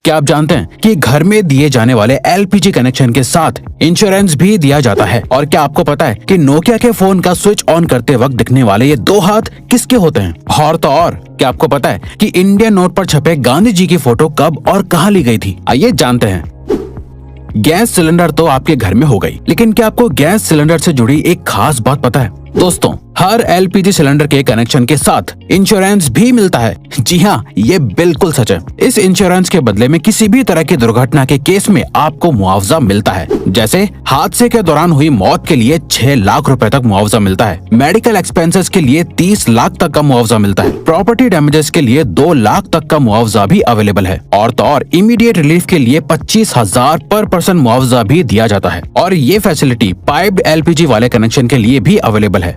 क्या आप जानते हैं कि घर में दिए जाने वाले एलपीजी कनेक्शन के साथ इंश्योरेंस भी दिया जाता है? और क्या आपको पता है कि नोकिया के फोन का स्विच ऑन करते वक्त दिखने वाले ये 2 हाथ किसके होते हैं? और तो और क्या आपको पता है कि इंडियन नोट पर छपे गांधी जी की फोटो कब और कहां ली गई थी? आइए जानते हैं। गैस सिलेंडर तो आपके घर में हो गई, लेकिन क्या आपको गैस सिलेंडर से जुड़ी एक खास बात पता है? दोस्तों, हर एलपीजी सिलेंडर के कनेक्शन के साथ इंश्योरेंस भी मिलता है। जी हाँ, ये बिल्कुल सच है। इस इंश्योरेंस के बदले में किसी भी तरह की दुर्घटना के केस में आपको मुआवजा मिलता है। जैसे हादसे के दौरान हुई मौत के लिए 6 लाख रुपए तक मुआवजा मिलता है। मेडिकल एक्सपेंसेस के लिए 30 लाख तक का मुआवजा मिलता है। प्रॉपर्टी डैमेजेस के लिए 2 लाख तक का मुआवजा भी अवेलेबल है। और तो और इमीडिएट रिलीफ के लिए 25,000 पर पर्सन मुआवजा भी दिया जाता है। और ये फैसिलिटी पाइप्ड एलपीजी वाले कनेक्शन के लिए भी अवेलेबल है।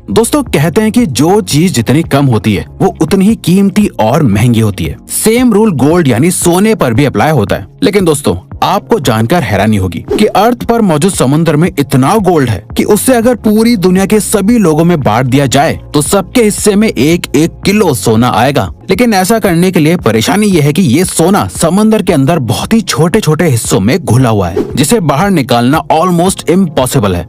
दोस्तों, कहते हैं कि जो चीज जितनी कम होती है वो उतनी ही कीमती और महंगी होती है। सेम रूल गोल्ड यानी सोने पर भी अप्लाई होता है। लेकिन दोस्तों, आपको जानकर हैरानी होगी कि अर्थ पर मौजूद समुद्र में इतना गोल्ड है कि उससे अगर पूरी दुनिया के सभी लोगों में बांट दिया जाए तो सबके हिस्से में 1-1 किलो सोना आएगा। लेकिन ऐसा करने के लिए परेशानी ये है कि ये सोना समंदर के अंदर बहुत ही छोटे छोटे हिस्सों में घुला हुआ है, जिसे बाहर निकालना ऑलमोस्ट इम्पॉसिबल है।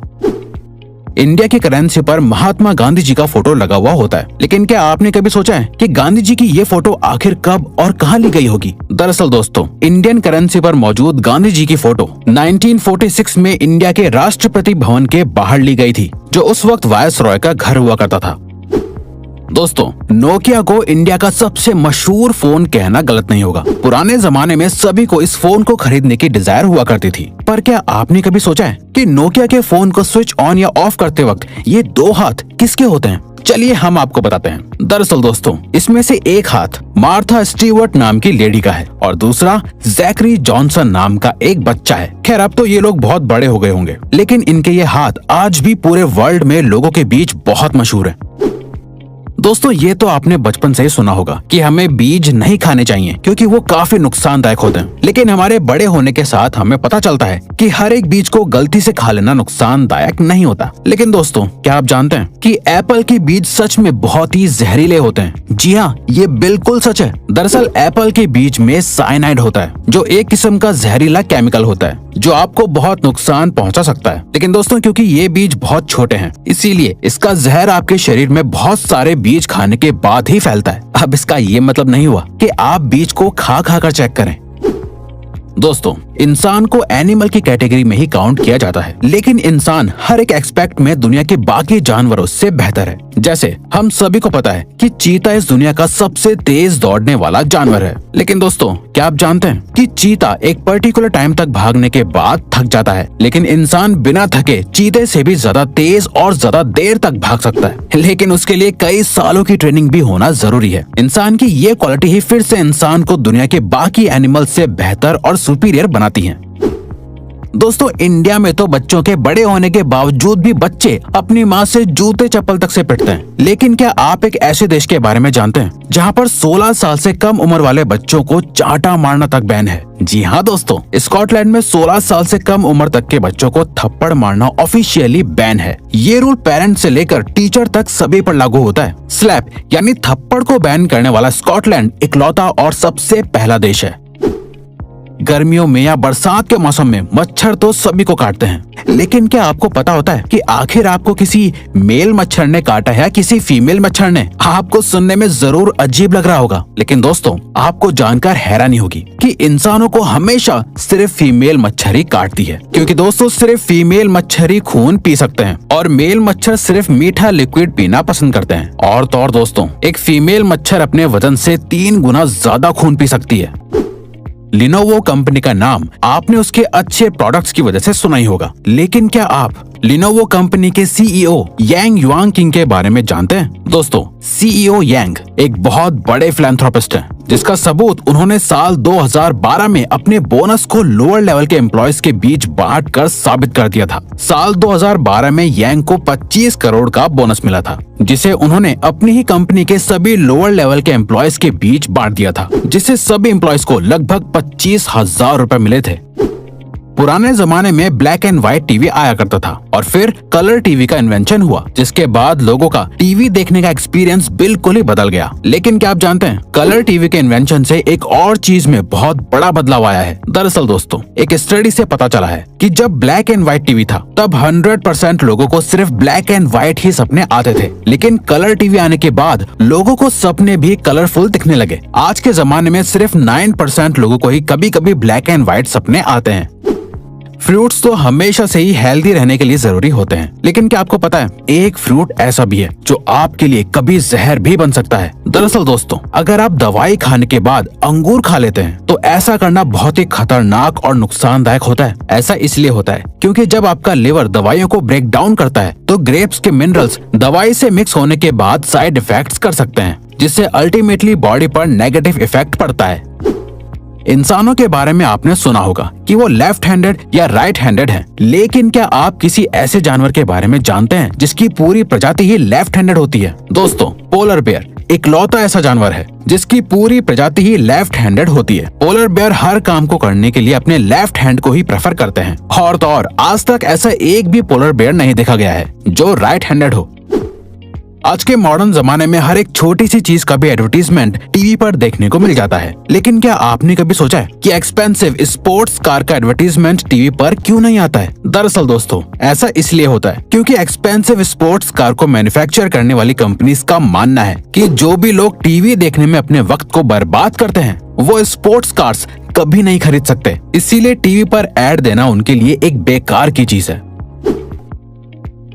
इंडिया की करेंसी पर महात्मा गांधी जी का फोटो लगा हुआ होता है, लेकिन क्या आपने कभी सोचा है कि गांधी जी की ये फोटो आखिर कब और कहां ली गई होगी? दरअसल दोस्तों, इंडियन करेंसी पर मौजूद गांधी जी की फोटो 1946 में इंडिया के राष्ट्रपति भवन के बाहर ली गई थी, जो उस वक्त वायसरॉय का घर हुआ करता था। दोस्तों, नोकिया को इंडिया का सबसे मशहूर फोन कहना गलत नहीं होगा। पुराने जमाने में सभी को इस फोन को खरीदने की डिजायर हुआ करती थी। पर क्या आपने कभी सोचा है कि नोकिया के फोन को स्विच ऑन या ऑफ करते वक्त ये 2 हाथ किसके होते हैं? चलिए हम आपको बताते हैं। दरअसल दोस्तों, इसमें से एक हाथ मार्था स्टीवर्ट नाम की लेडी का है और दूसरा जैकरी जॉनसन नाम का एक बच्चा है। खैर, अब तो ये लोग बहुत बड़े हो गए होंगे, लेकिन इनके ये हाथ आज भी पूरे वर्ल्ड में लोगों के बीच बहुत मशहूर है। दोस्तों, ये तो आपने बचपन से ही सुना होगा कि हमें बीज नहीं खाने चाहिए क्योंकि वो काफी नुकसानदायक होते हैं। लेकिन हमारे बड़े होने के साथ हमें पता चलता है कि हर एक बीज को गलती से खा लेना नुकसानदायक नहीं होता। लेकिन दोस्तों, क्या आप जानते हैं कि एप्पल के बीज सच में बहुत ही जहरीले होते हैं? जी हाँ, ये बिल्कुल सच है। दरअसल एप्पल के बीज में साइनाइड होता है, जो एक किस्म का जहरीला केमिकल होता है जो आपको बहुत नुकसान पहुंचा सकता है। लेकिन दोस्तों, क्योंकि ये बीज बहुत छोटे हैं, इसीलिए इसका जहर आपके शरीर में बहुत सारे बीज खाने के बाद ही फैलता है। अब इसका ये मतलब नहीं हुआ कि आप बीज को खा खा कर चेक करें। दोस्तों, इंसान को एनिमल की कैटेगरी में ही काउंट किया जाता है, लेकिन इंसान हर एक एस्पेक्ट में दुनिया के बाकी जानवरों से बेहतर है। जैसे हम सभी को पता है कि चीता इस दुनिया का सबसे तेज दौड़ने वाला जानवर है। लेकिन दोस्तों, क्या आप जानते हैं कि चीता एक पर्टिकुलर टाइम तक भागने के बाद थक जाता है, लेकिन इंसान बिना थके चीते से भी ज्यादा तेज और ज्यादा देर तक भाग सकता है। लेकिन उसके लिए कई सालों की ट्रेनिंग भी होना जरूरी है। इंसान की ये क्वालिटी ही फिर से इंसान को दुनिया के बाकी एनिमल से बेहतर और सुपीरियर बनाती हैं। दोस्तों, इंडिया में तो बच्चों के बड़े होने के बावजूद भी बच्चे अपनी माँ से जूते चप्पल तक से पिटते हैं। लेकिन क्या आप एक ऐसे देश के बारे में जानते हैं जहाँ पर 16 साल से कम उम्र वाले बच्चों को चांटा मारना तक बैन है? जी हाँ दोस्तों, स्कॉटलैंड में 16 साल से कम उम्र तक के बच्चों को थप्पड़ मारना ऑफिशियली बैन है। ये रूल पेरेंट्स से लेकर टीचर तक सभी पर लागू होता है। स्लैप यानी थप्पड़ को बैन करने वाला स्कॉटलैंड इकलौता और सबसे पहला देश है। गर्मियों में या बरसात के मौसम में मच्छर तो सभी को काटते हैं, लेकिन क्या आपको पता होता है कि आखिर आपको किसी मेल मच्छर ने काटा है या किसी फीमेल मच्छर ने? आपको सुनने में जरूर अजीब लग रहा होगा, लेकिन दोस्तों, आपको जानकर हैरानी होगी कि इंसानों को हमेशा सिर्फ फीमेल मच्छर ही काटती है। क्योंकि दोस्तों, सिर्फ फीमेल मच्छर ही खून पी सकते हैं और मेल मच्छर सिर्फ मीठा लिक्विड पीना पसंद करते हैं। और तो और दोस्तों, एक फीमेल मच्छर अपने वजन से 3 गुना ज्यादा खून पी सकती है। लिनोवो कंपनी का नाम आपने उसके अच्छे प्रोडक्ट्स की वजह से सुना ही होगा, लेकिन क्या आप लिनोवो कंपनी के सीईओ यांग युआंगकिंग के बारे में जानते हैं? दोस्तों, सीईओ यांग एक बहुत बड़े फिलैंथ्रोपिस्ट हैं, जिसका सबूत उन्होंने साल 2012 में अपने बोनस को लोअर लेवल के एम्प्लॉयज के बीच बांट कर साबित कर दिया था। साल 2012 में यांग को 25 करोड़ का बोनस मिला था, जिसे उन्होंने अपनी ही कंपनी के सभी लोअर लेवल के एम्प्लॉयज के बीच बांट दिया था, जिससे सभी एम्प्लॉयज को लगभग 25,000 रुपए मिले थे। पुराने जमाने में ब्लैक एंड व्हाइट टीवी आया करता था और फिर कलर टीवी का इन्वेंशन हुआ, जिसके बाद लोगों का टीवी देखने का एक्सपीरियंस बिल्कुल ही बदल गया। लेकिन क्या आप जानते हैं, कलर टीवी के इन्वेंशन से एक और चीज में बहुत बड़ा बदलाव आया है। दरअसल दोस्तों, एक स्टडी से पता चला है कि जब ब्लैक एंड व्हाइट टीवी था तब 100% लोगों को सिर्फ ब्लैक एंड व्हाइट ही सपने आते थे, लेकिन कलर टीवी आने के बाद लोगों को सपने भी कलरफुल दिखने लगे। आज के जमाने में सिर्फ 9% लोगों को ही कभी कभी ब्लैक एंड व्हाइट सपने आते हैं। फ्रूट्स तो हमेशा से ही हेल्दी रहने के लिए जरूरी होते हैं, लेकिन क्या आपको पता है एक फ्रूट ऐसा भी है जो आपके लिए कभी जहर भी बन सकता है। दरअसल दोस्तों, अगर आप दवाई खाने के बाद अंगूर खा लेते हैं तो ऐसा करना बहुत ही खतरनाक और नुकसानदायक होता है। ऐसा इसलिए होता है क्योंकि जब आपका लिवर दवाइयों को ब्रेक डाउन करता है तो ग्रेप्स के मिनरल्स दवाई से मिक्स होने के बाद साइड इफेक्ट्स कर सकते हैं, जिससे अल्टीमेटली बॉडी पर नेगेटिव इफेक्ट पड़ता है। इंसानों के बारे में आपने सुना होगा कि वो लेफ्ट हैंडेड या राइट हैंडेड हैं, लेकिन क्या आप किसी ऐसे जानवर के बारे में जानते हैं जिसकी पूरी प्रजाति ही लेफ्ट हैंडेड होती है? दोस्तों, पोलर बेयर इकलौता ऐसा जानवर है जिसकी पूरी प्रजाति ही लेफ्ट हैंडेड होती है। पोलर बेयर हर काम को करने के लिए अपने लेफ्ट हैंड को ही प्रेफर करते हैं और तो और आज तक ऐसा एक भी पोलर बेयर नहीं देखा गया है जो राइट हैंडेड हो। आज के मॉडर्न जमाने में हर एक छोटी सी चीज का भी एडवर्टीजमेंट टीवी पर देखने को मिल जाता है, लेकिन क्या आपने कभी सोचा है कि एक्सपेंसिव स्पोर्ट्स कार का एडवर्टीजमेंट टीवी पर क्यों नहीं आता है? दरअसल दोस्तों, ऐसा इसलिए होता है क्योंकि एक्सपेंसिव स्पोर्ट्स कार को मैन्युफैक्चर करने वाली कंपनीज का मानना है कि जो भी लोग टीवी देखने में अपने वक्त को बर्बाद करते हैं वो स्पोर्ट्स कार्स कभी नहीं खरीद सकते। इसीलिए टीवी पर एड देना उनके लिए एक बेकार की चीज है।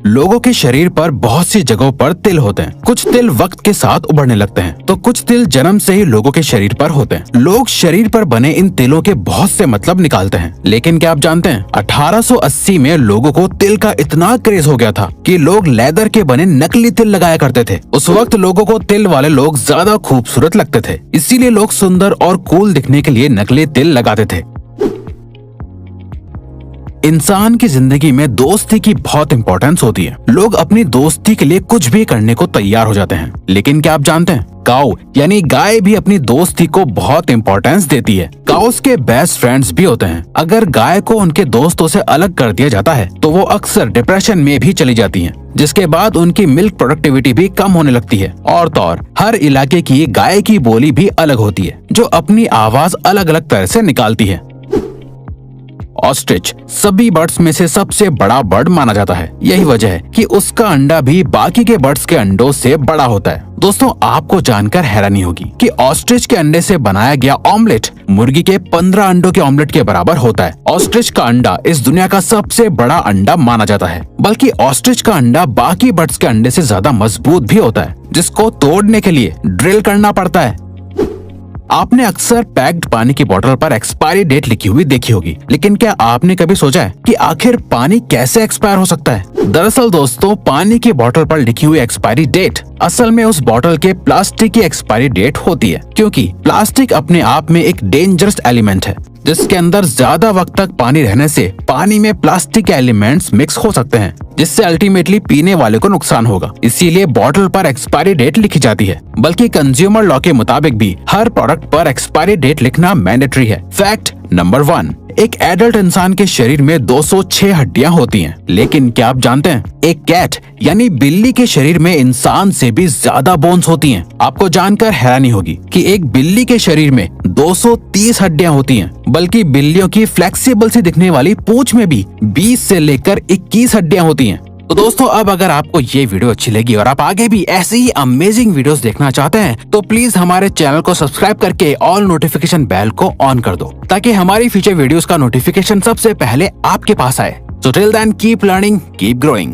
लोगों के शरीर पर बहुत सी जगहों पर तिल होते हैं। कुछ तिल वक्त के साथ उभरने लगते हैं तो कुछ तिल जन्म से ही लोगों के शरीर पर होते हैं। लोग शरीर पर बने इन तिलों के बहुत से मतलब निकालते हैं, लेकिन क्या आप जानते हैं 1880 में लोगों को तिल का इतना क्रेज हो गया था कि लोग लेदर के बने नकली तिल लगाया करते थे। उस वक्त लोगों को तिल वाले लोग ज्यादा खूबसूरत लगते थे, इसीलिए लोग सुंदर और कूल दिखने के लिए नकली तिल लगाते थे। इंसान की जिंदगी में दोस्ती की बहुत इंपॉर्टेंस होती है। लोग अपनी दोस्ती के लिए कुछ भी करने को तैयार हो जाते हैं, लेकिन क्या आप जानते हैं काऊ यानी गाय भी अपनी दोस्ती को बहुत इंपॉर्टेंस देती है। काउस के बेस्ट फ्रेंड्स भी होते हैं। अगर गाय को उनके दोस्तों से अलग कर दिया जाता है तो वो अक्सर डिप्रेशन में भी चली जाती हैं, जिसके बाद उनकी मिल्क प्रोडक्टिविटी भी कम होने लगती है। और तो और हर इलाके की गाय की बोली भी अलग होती है जो अपनी आवाज अलग अलग तरह से निकालती है। ऑस्ट्रिच सभी बर्ड्स में से सबसे बड़ा बर्ड माना जाता है। यही वजह है कि उसका अंडा भी बाकी के बर्ड्स के अंडों से बड़ा होता है। दोस्तों, आपको जानकर हैरानी होगी कि ऑस्ट्रिच के अंडे से बनाया गया ऑमलेट मुर्गी के 15 अंडों के ऑमलेट के बराबर होता है। ऑस्ट्रिच का अंडा इस दुनिया का सबसे बड़ा अंडा माना जाता है, बल्कि ऑस्ट्रिच का अंडा बाकी बर्ड्स के अंडे से ज्यादा मजबूत भी होता है, जिसको तोड़ने के लिए ड्रिल करना पड़ता है। आपने अक्सर पैक्ड पानी की बोतल पर एक्सपायरी डेट लिखी हुई देखी होगी, लेकिन क्या आपने कभी सोचा है कि आखिर पानी कैसे एक्सपायर हो सकता है? दरअसल दोस्तों, पानी की बोतल पर लिखी हुई एक्सपायरी डेट असल में उस बोतल के प्लास्टिक की एक्सपायरी डेट होती है, क्योंकि प्लास्टिक अपने आप में एक डेंजरस एलिमेंट है जिसके अंदर ज्यादा वक्त तक पानी रहने से पानी में प्लास्टिक के एलिमेंट्स मिक्स हो सकते हैं, जिससे अल्टीमेटली पीने वाले को नुकसान होगा। इसीलिए बोतल पर एक्सपायरी डेट लिखी जाती है। बल्कि कंज्यूमर लॉ के मुताबिक भी हर प्रोडक्ट पर एक्सपायरी डेट लिखना मैंडेटरी है। फैक्ट नंबर 1, एक एडल्ट इंसान के शरीर में 206 हड्डियां होती हैं, लेकिन क्या आप जानते हैं एक कैट यानी बिल्ली के शरीर में इंसान से भी ज्यादा बोन्स होती हैं। आपको जानकर हैरानी होगी कि एक बिल्ली के शरीर में 230 हड्डियां होती हैं, बल्कि बिल्लियों की फ्लेक्सिबल सी दिखने वाली पूंछ में भी 20 से लेकर 21 हड्डियां होती हैं। तो दोस्तों, अब अगर आपको ये वीडियो अच्छी लगी और आप आगे भी ऐसी ही अमेजिंग वीडियोस देखना चाहते हैं तो प्लीज हमारे चैनल को सब्सक्राइब करके ऑल नोटिफिकेशन बेल को ऑन कर दो, ताकि हमारी फ्यूचर वीडियोस का नोटिफिकेशन सबसे पहले आपके पास आए। So till then, keep learning, keep growing.